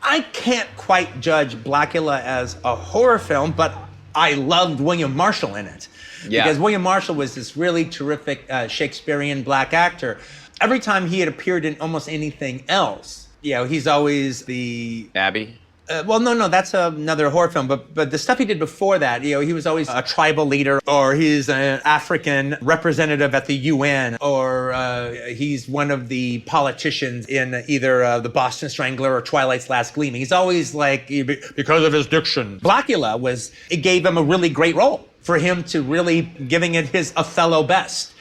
I can't quite judge Blackula as a horror film, but I loved William Marshall in it. Yeah. Because William Marshall was this really terrific Shakespearean black actor. Every time he had appeared in almost anything else, he's always the... Abby? Well, no, that's another horror film. But the stuff he did before that, he was always a tribal leader, or he's an African representative at the UN, or he's one of the politicians in either The Boston Strangler or Twilight's Last Gleaming. He's always because of his diction. Blackula it gave him a really great role for him to really giving it his Othello best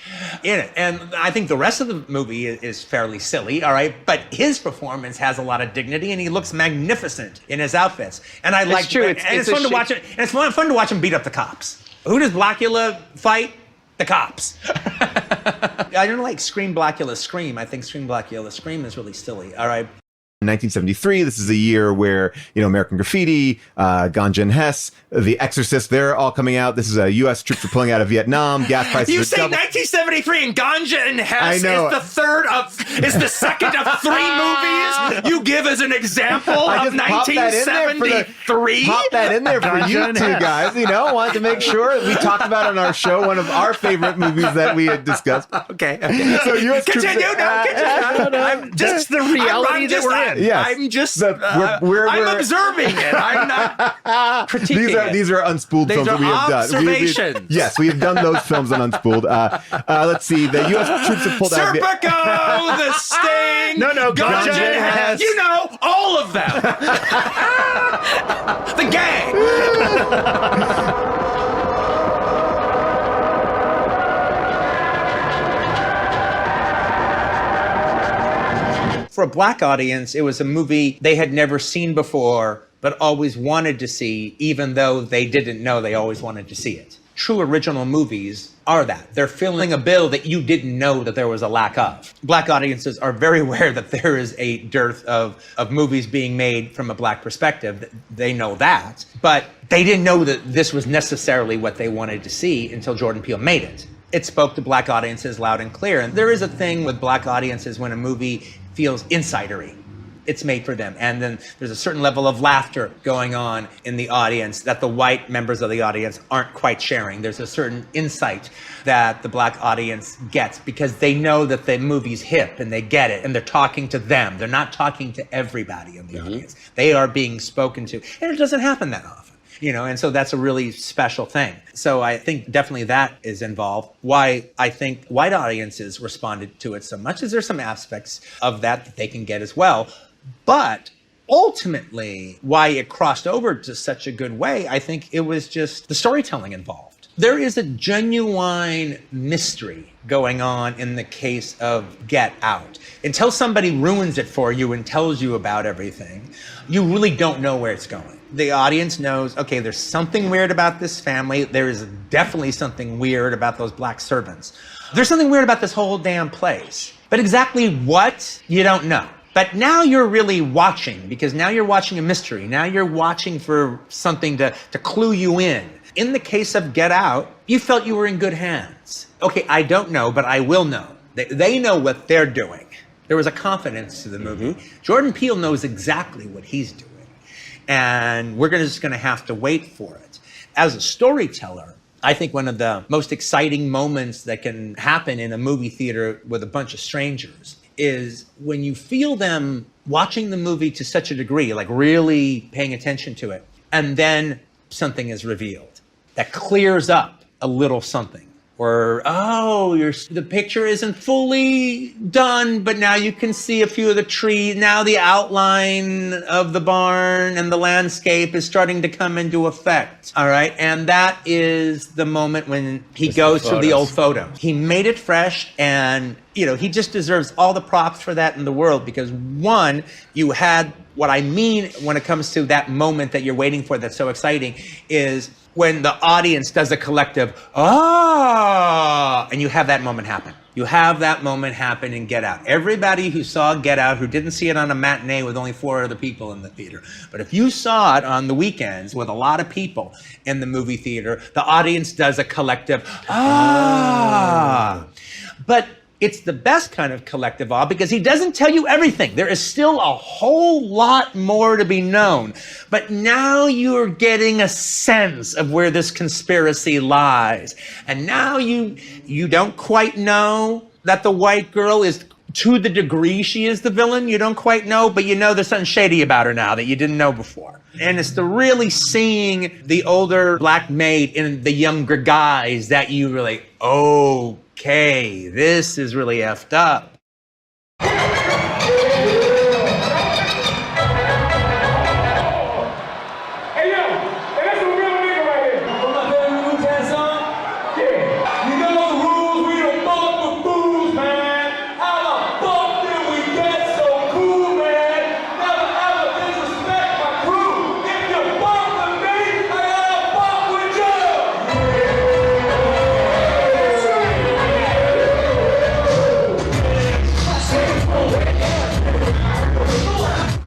in it. And I think the rest of the movie is fairly silly, all right? But his performance has a lot of dignity, and he looks magnificent in his outfits. And I like it. And it's fun to watch it. And it's fun to watch him beat up the cops. Who does Blackula fight? The cops. I don't like Scream Blackula Scream. I think Scream Blackula Scream is really silly, all right? 1973, this is a year where, American Graffiti, Ganja and Hess, The Exorcist, they're all coming out. This is U.S. troops are pulling out of Vietnam. Gas prices You are say double. 1973 and Ganja and Hess I know. is the second of 3 movies you give as an example of 1973? Pop that in there for you two guys. Wanted to make sure we talked about on our show one of our favorite movies that we had discussed. Okay. So U.S. Continue. troops. I'm just the reality that we're in. Yes. I'm just I'm observing it. I'm not critiquing These are Unspooled films that we have done. Observations. Yes, we have done those films on Unspooled. Let's see. The U.S. troops have pulled out. Serpico, The Sting. No, Ganja and Hess. All of them. The gang. For a black audience, it was a movie they had never seen before, but always wanted to see, even though they didn't know they always wanted to see it. True original movies are that. They're filling a bill that you didn't know that there was a lack of. Black audiences are very aware that there is a dearth of movies being made from a black perspective. They know that, but they didn't know that this was necessarily what they wanted to see until Jordan Peele made it. It spoke to black audiences loud and clear. And there is a thing with black audiences when a movie feels insidery. It's made for them. And then there's a certain level of laughter going on in the audience that the white members of the audience aren't quite sharing. There's a certain insight that the black audience gets because they know that the movie's hip and they get it and they're talking to them. They're not talking to everybody in the audience. They are being spoken to. And it doesn't happen that often. And so that's a really special thing. So I think definitely that is involved. Why I think white audiences responded to it so much is there's some aspects of that they can get as well. But ultimately, why it crossed over to such a good way, I think it was just the storytelling involved. There is a genuine mystery going on in the case of Get Out. Until somebody ruins it for you and tells you about everything, you really don't know where it's going. The audience knows, okay, there's something weird about this family. There is definitely something weird about those black servants. There's something weird about this whole damn place. But exactly what, you don't know. But now you're really watching, because now you're watching a mystery. Now you're watching for something to clue you in. In the case of Get Out, you felt you were in good hands. Okay, I don't know, but I will know. They know what they're doing. There was a confidence to the movie. Jordan Peele knows exactly what he's doing. And we're just going to have to wait for it. As a storyteller, I think one of the most exciting moments that can happen in a movie theater with a bunch of strangers is when you feel them watching the movie to such a degree, like really paying attention to it, and then something is revealed that clears up a little something. Or, the picture isn't fully done, but now you can see a few of the trees. Now the outline of the barn and the landscape is starting to come into effect. All right. And that is the moment when he goes to the old photo. He made it fresh, and, he just deserves all the props for that in the world, because one, you had what I mean when it comes to that moment that you're waiting for that's so exciting is when the audience does a collective, and you have that moment happen. You have that moment happen in Get Out. Everybody who saw Get Out, who didn't see it on a matinee with only 4 other people in the theater, but if you saw it on the weekends with a lot of people in the movie theater, the audience does a collective, But It's the best kind of collective awe because he doesn't tell you everything. There is still a whole lot more to be known. But now you're getting a sense of where this conspiracy lies. And now you don't quite know that the white girl is, to the degree she is the villain, you don't quite know, but you know there's something shady about her now that you didn't know before. And it's the really seeing the older black maid in the younger guys that you really, okay, this is really effed up.